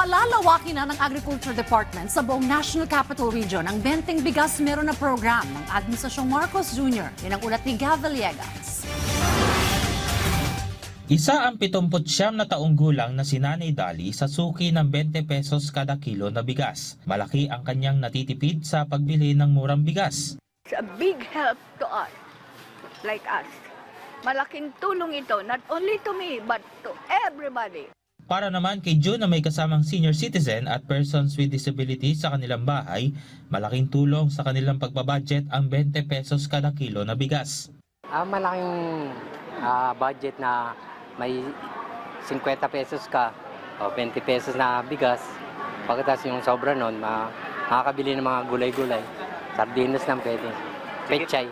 Palalawakin na ng Agriculture Department sa buong National Capital Region ang Benteng Bigas Meron na program ng Administrasyong Marcos Jr. Yan ang ulat ni Gav Villegas. Isa ang 79 na taong gulang na si Nanay Dali sa suki ng 20 pesos kada kilo na bigas. Malaki ang kanyang natitipid sa pagbili ng murang bigas. It's a big help to us, like us. Malaking tulong ito, not only to me, but to everybody. Para naman kay June na may kasamang senior citizen at persons with disability sa kanilang bahay, malaking tulong sa kanilang pagbabudget ang 20 pesos kada kilo na bigas. Malaking budget na may 50 pesos ka o 20 pesos na bigas. Pagkatapos yung sobra nun, makakabili ng mga gulay-gulay. Sardinas lang pwede. Pechay.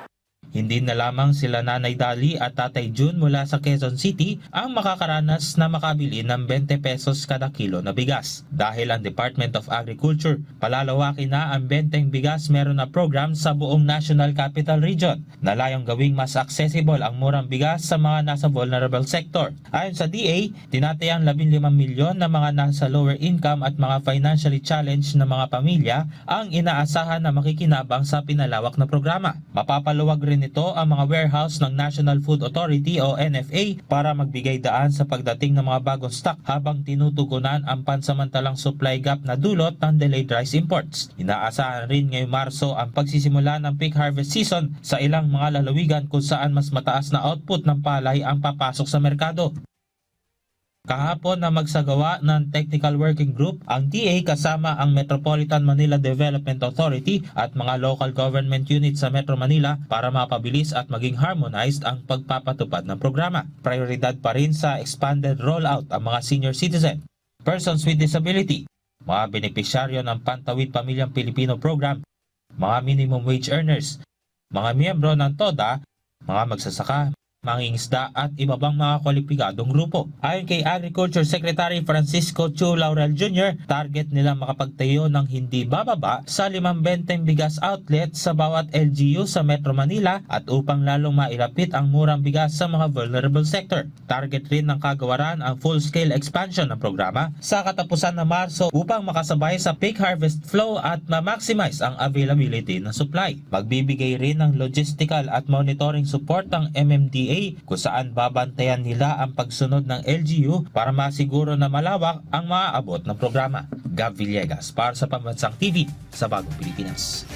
Hindi na lamang sila Nanay Dali at Tatay June mula sa Quezon City ang makakaranas na makabili ng 20 pesos kada kilo na bigas. Dahil ang Department of Agriculture, palalawakin na ang Benteng Bigas Meron na program sa buong National Capital Region na layong gawing mas accessible ang murang bigas sa mga nasa vulnerable sector. Ayon sa DA, tinatayang 15 milyon na mga nasa lower income at mga financially challenged na mga pamilya ang inaasahan na makikinabang sa pinalawak na programa. Mapapaluwag rin ito ang mga warehouse ng National Food Authority o NFA para magbigay daan sa pagdating ng mga bagong stock habang tinutugunan ang pansamantalang supply gap na dulot ng delayed rice imports. Inaasahan rin ngayong Marso ang pagsisimula ng peak harvest season sa ilang mga lalawigan kung saan mas mataas na output ng palay ang papasok sa merkado. Kahapon na magsagawa ng Technical Working Group ang DA kasama ang Metropolitan Manila Development Authority at mga local government units sa Metro Manila para mapabilis at maging harmonized ang pagpapatupad ng programa. Prioridad pa rin sa expanded rollout ang mga senior citizen, persons with disability, mga benepisyaryo ng Pantawid Pamilyang Pilipino Program, mga minimum wage earners, mga miyembro ng TODA, mga magsasaka, mangingisda at iba pang mga kwalipikadong grupo. Ayon kay Agriculture Secretary Francisco Chu Laurel Jr., target nila makapagtayo ng hindi bababa sa 5 benteng bigas outlet sa bawat LGU sa Metro Manila at upang lalong mailapit ang murang bigas sa mga vulnerable sector. Target rin ng kagawaran ang full-scale expansion ng programa sa katapusan ng Marso upang makasabay sa peak harvest flow at ma-maximize ang availability ng supply. Magbibigay rin ng logistical at monitoring support ang MMDA kung saan babantayan nila ang pagsunod ng LGU para masiguro na malawak ang maaabot ng programa. Gav Villegas para sa Pambansang TV sa Bagong Pilipinas.